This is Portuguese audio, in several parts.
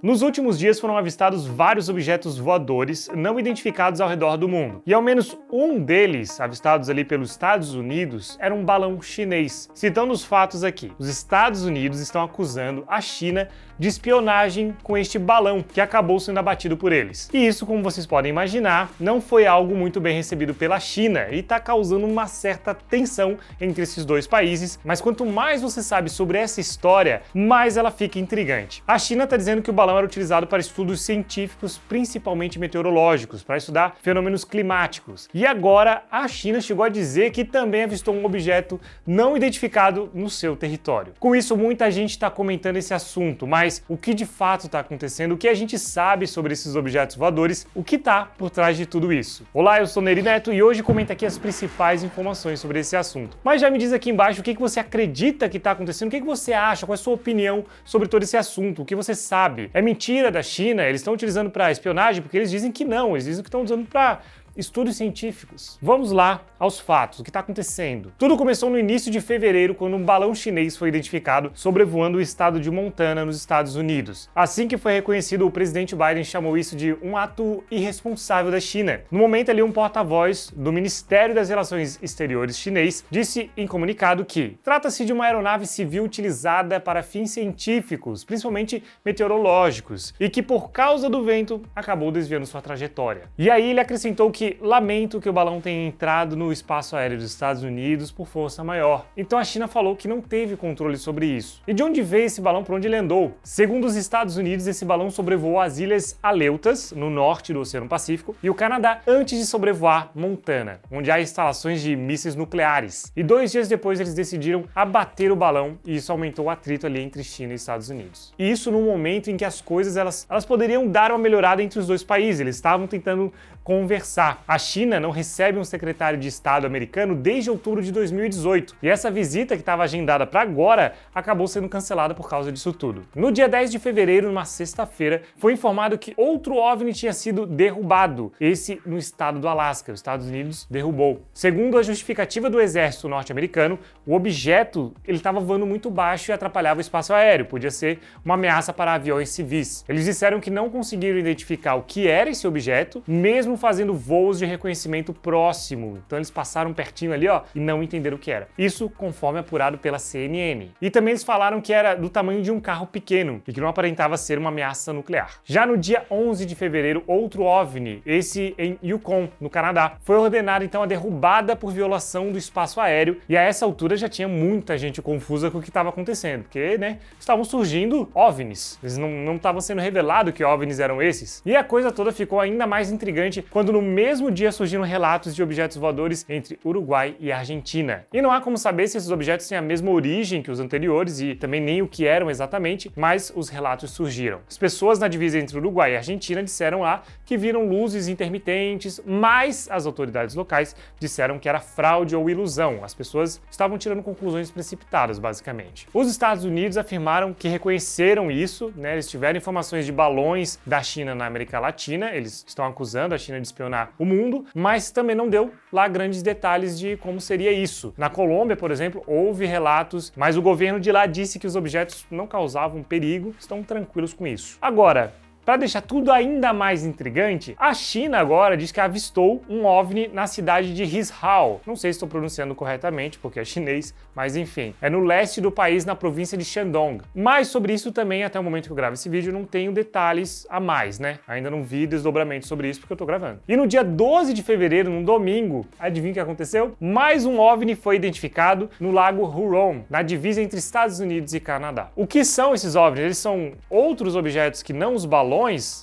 Nos últimos dias foram avistados vários objetos voadores não identificados ao redor do mundo. E ao menos um deles, avistados ali pelos Estados Unidos, era um balão chinês. Citando os fatos aqui, os Estados Unidos estão acusando a China de espionagem com este balão, que acabou sendo abatido por eles. E isso, como vocês podem imaginar, não foi algo muito bem recebido pela China e está causando uma certa tensão entre esses dois países, mas quanto mais você sabe sobre essa história, mais ela fica intrigante. A China está dizendo que o balão era utilizado para estudos científicos, principalmente meteorológicos, para estudar fenômenos climáticos. E agora a China chegou a dizer que também avistou um objeto não identificado no seu território. Com isso, muita gente está comentando esse assunto, mas o que de fato está acontecendo, o que a gente sabe sobre esses objetos voadores, o que está por trás de tudo isso. Olá, eu sou Neri Neto e hoje comento aqui as principais informações sobre esse assunto. Mas já me diz aqui embaixo o que você acredita que está acontecendo, o que você acha, qual é a sua opinião sobre todo esse assunto, o que você sabe. É mentira da China? Eles estão utilizando para espionagem? Porque eles dizem que não, eles dizem que estão usando para estudos científicos. Vamos lá aos fatos, o que está acontecendo. Tudo começou no início de fevereiro, quando um balão chinês foi identificado sobrevoando o estado de Montana, nos Estados Unidos. Assim que foi reconhecido, o presidente Biden chamou isso de um ato irresponsável da China. No momento ali, um porta-voz do Ministério das Relações Exteriores chinês disse em comunicado que trata-se de uma aeronave civil utilizada para fins científicos, principalmente meteorológicos, e que por causa do vento acabou desviando sua trajetória. E aí ele acrescentou que lamento que o balão tenha entrado no espaço aéreo dos Estados Unidos por força maior. Então a China falou que não teve controle sobre isso. E de onde veio esse balão, por onde ele andou? Segundo os Estados Unidos, esse balão sobrevoou as Ilhas Aleutas, no norte do Oceano Pacífico, e o Canadá antes de sobrevoar Montana, onde há instalações de mísseis nucleares. E 2 dias depois eles decidiram abater o balão e isso aumentou o atrito ali entre China e Estados Unidos. E isso num momento em que as coisas elas poderiam dar uma melhorada entre os dois países. Eles estavam tentando conversar. A China não recebe um secretário de Estado americano desde outubro de 2018. E essa visita que estava agendada para agora acabou sendo cancelada por causa disso tudo. No dia 10 de fevereiro, numa sexta-feira, foi informado que outro OVNI tinha sido derrubado, esse no estado do Alasca. Os Estados Unidos derrubou. Segundo a justificativa do exército norte-americano, o objeto ele estava voando muito baixo e atrapalhava o espaço aéreo. Podia ser uma ameaça para aviões civis. Eles disseram que não conseguiram identificar o que era esse objeto, mesmo fazendo voos de reconhecimento próximo. Então eles passaram pertinho ali, ó, e não entenderam o que era. Isso conforme apurado pela CNN. E também eles falaram que era do tamanho de um carro pequeno e que não aparentava ser uma ameaça nuclear. Já no dia 11 de fevereiro, outro OVNI, esse em Yukon, no Canadá, foi ordenada então a derrubada por violação do espaço aéreo e a essa altura já tinha muita gente confusa com o que estava acontecendo, porque, né, estavam surgindo OVNIs. Eles não estavam sendo revelado que OVNIs eram esses. E a coisa toda ficou ainda mais intrigante quando no mesmo dia surgiram relatos de objetos voadores entre Uruguai e Argentina. E não há como saber se esses objetos têm a mesma origem que os anteriores e também nem o que eram exatamente, mas os relatos surgiram. As pessoas na divisa entre Uruguai e Argentina disseram lá que viram luzes intermitentes, mas as autoridades locais disseram que era fraude ou ilusão. As pessoas estavam tirando conclusões precipitadas, basicamente. Os Estados Unidos afirmaram que reconheceram isso, né? Eles tiveram informações de balões da China na América Latina, eles estão acusando a China de espionar o mundo, mas também não deu lá grandes detalhes de como seria isso. Na Colômbia, por exemplo, houve relatos, mas o governo de lá disse que os objetos não causavam perigo, estão tranquilos com isso. Agora, para deixar tudo ainda mais intrigante, a China agora diz que avistou um OVNI na cidade de Rizhao. Não sei se estou pronunciando corretamente, porque é chinês, mas enfim. É no leste do país, na província de Shandong. Mas sobre isso também, até o momento que eu gravo esse vídeo, não tenho detalhes a mais, né? Ainda não vi desdobramento sobre isso porque eu estou gravando. E no dia 12 de fevereiro, num domingo, adivinha o que aconteceu? Mais um OVNI foi identificado no lago Huron, na divisa entre Estados Unidos e Canadá. O que são esses OVNIs? Eles são outros objetos que não os balões.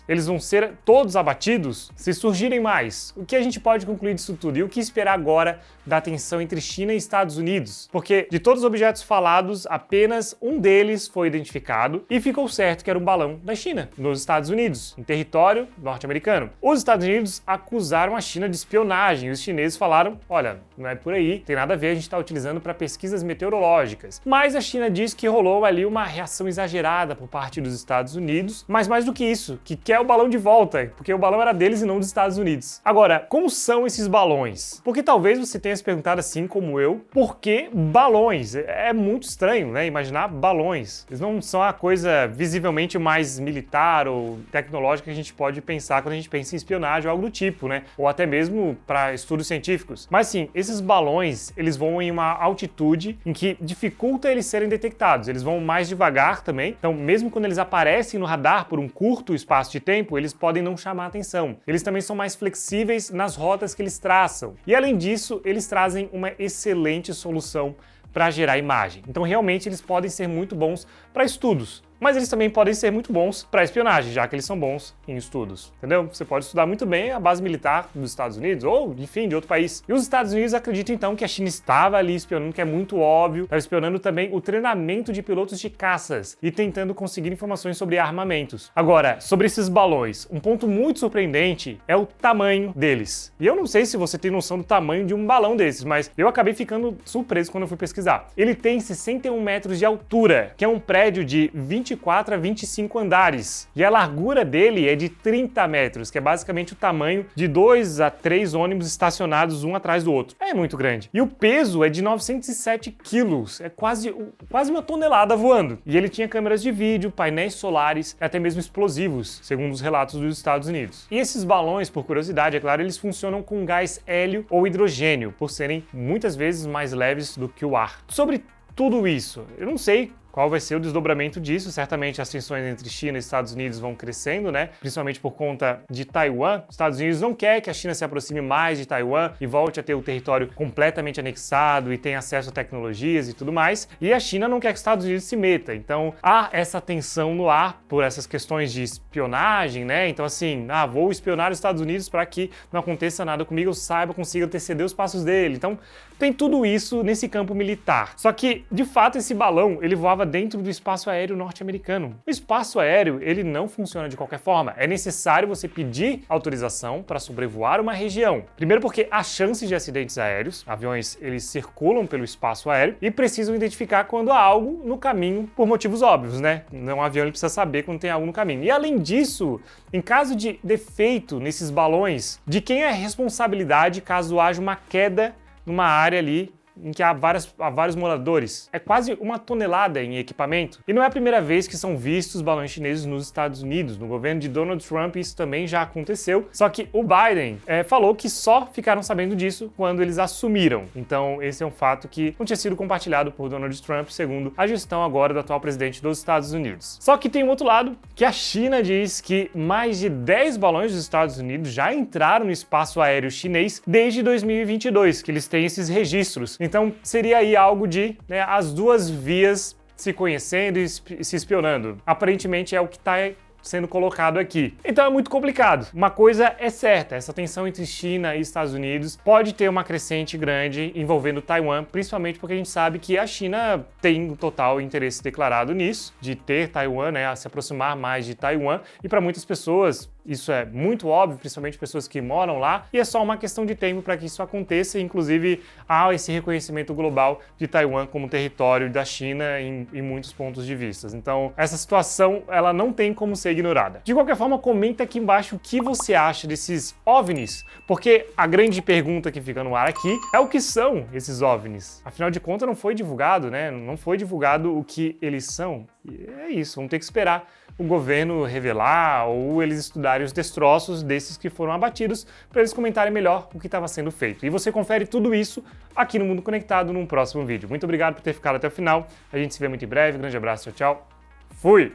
Eles vão ser todos abatidos se surgirem mais. O que a gente pode concluir disso tudo? E o que esperar agora da tensão entre China e Estados Unidos? Porque de todos os objetos falados, apenas um deles foi identificado e ficou certo que era um balão da China, nos Estados Unidos, em território norte-americano. Os Estados Unidos acusaram a China de espionagem e os chineses falaram, olha, não é por aí, tem nada a ver, a gente está utilizando para pesquisas meteorológicas. Mas a China diz que rolou ali uma reação exagerada por parte dos Estados Unidos, mas mais do que isso, isso, que quer o balão de volta, porque o balão era deles e não dos Estados Unidos. Agora, como são esses balões? Porque talvez você tenha se perguntado assim como eu, por que balões? É muito estranho, né? Imaginar balões. Eles não são a coisa visivelmente mais militar ou tecnológica que a gente pode pensar quando a gente pensa em espionagem ou algo do tipo, né? Ou até mesmo para estudos científicos. Mas sim, esses balões, eles voam em uma altitude em que dificulta eles serem detectados. Eles vão mais devagar também, então mesmo quando eles aparecem no radar por um curto espaço de tempo, eles podem não chamar atenção. Eles também são mais flexíveis nas rotas que eles traçam. E além disso, eles trazem uma excelente solução para gerar imagem. Então realmente eles podem ser muito bons para estudos. Mas eles também podem ser muito bons para espionagem, já que eles são bons em estudos, entendeu? Você pode estudar muito bem a base militar dos Estados Unidos ou, enfim, de outro país. E os Estados Unidos acreditam então que a China estava ali espionando, que é muito óbvio, estava espionando também o treinamento de pilotos de caças e tentando conseguir informações sobre armamentos. Agora, sobre esses balões, um ponto muito surpreendente é o tamanho deles. E eu não sei se você tem noção do tamanho de um balão desses, mas eu acabei ficando surpreso quando eu fui pesquisar. Ele tem 61 metros de altura, que é um prédio de 24 a 25 andares. E a largura dele é de 30 metros, que é basicamente o tamanho de 2 a 3 ônibus estacionados um atrás do outro. É muito grande. E o peso é de 907 quilos. É quase uma tonelada voando. E ele tinha câmeras de vídeo, painéis solares e até mesmo explosivos, segundo os relatos dos Estados Unidos. E esses balões, por curiosidade, é claro, eles funcionam com gás hélio ou hidrogênio, por serem muitas vezes mais leves do que o ar. Sobre tudo isso, eu não sei qual vai ser o desdobramento disso. Certamente as tensões entre China e Estados Unidos vão crescendo, né? Principalmente por conta de Taiwan. Os Estados Unidos não quer que a China se aproxime mais de Taiwan e volte a ter o território completamente anexado e tenha acesso a tecnologias e tudo mais. E a China não quer que os Estados Unidos se meta. Então há essa tensão no ar por essas questões de espionagem, né? Então assim, vou espionar os Estados Unidos para que não aconteça nada comigo, eu saiba, consiga anteceder os passos dele. Então tem tudo isso nesse campo militar. Só que, de fato, esse balão, ele voava dentro do espaço aéreo norte-americano. O espaço aéreo, ele não funciona de qualquer forma. É necessário você pedir autorização para sobrevoar uma região. Primeiro porque há chances de acidentes aéreos, aviões, eles circulam pelo espaço aéreo e precisam identificar quando há algo no caminho por motivos óbvios, né? Um avião ele precisa saber quando tem algo no caminho. E além disso, em caso de defeito nesses balões, de quem é a responsabilidade caso haja uma queda numa área ali em que há vários moradores? É quase uma tonelada em equipamento. E não é a primeira vez que são vistos balões chineses nos Estados Unidos. No governo de Donald Trump isso também já aconteceu, só que o Biden falou que só ficaram sabendo disso quando eles assumiram. Então esse é um fato que não tinha sido compartilhado por Donald Trump, segundo a gestão agora do atual presidente dos Estados Unidos. Só que tem um outro lado, que a China diz que mais de 10 balões dos Estados Unidos já entraram no espaço aéreo chinês desde 2022, que eles têm esses registros. Então seria aí algo de as duas vias se conhecendo e se espionando. Aparentemente é o que está sendo colocado aqui. Então é muito complicado. Uma coisa é certa, essa tensão entre China e Estados Unidos pode ter uma crescente grande envolvendo Taiwan, principalmente porque a gente sabe que a China tem um total interesse declarado nisso, de ter Taiwan, a se aproximar mais de Taiwan, e para muitas pessoas isso é muito óbvio, principalmente pessoas que moram lá, e é só uma questão de tempo para que isso aconteça. Inclusive, há esse reconhecimento global de Taiwan como território da China em muitos pontos de vista. Então, essa situação, ela não tem como ser ignorada. De qualquer forma, comenta aqui embaixo o que você acha desses OVNIs, porque a grande pergunta que fica no ar aqui é o que são esses OVNIs. Afinal de contas, não foi divulgado, Não foi divulgado o que eles são. E é isso, vamos ter que esperar o governo revelar ou eles estudarem os destroços desses que foram abatidos para eles comentarem melhor o que estava sendo feito. E você confere tudo isso aqui no Mundo Conectado num próximo vídeo. Muito obrigado por ter ficado até o final. A gente se vê muito em breve. Grande abraço, tchau, tchau. Fui!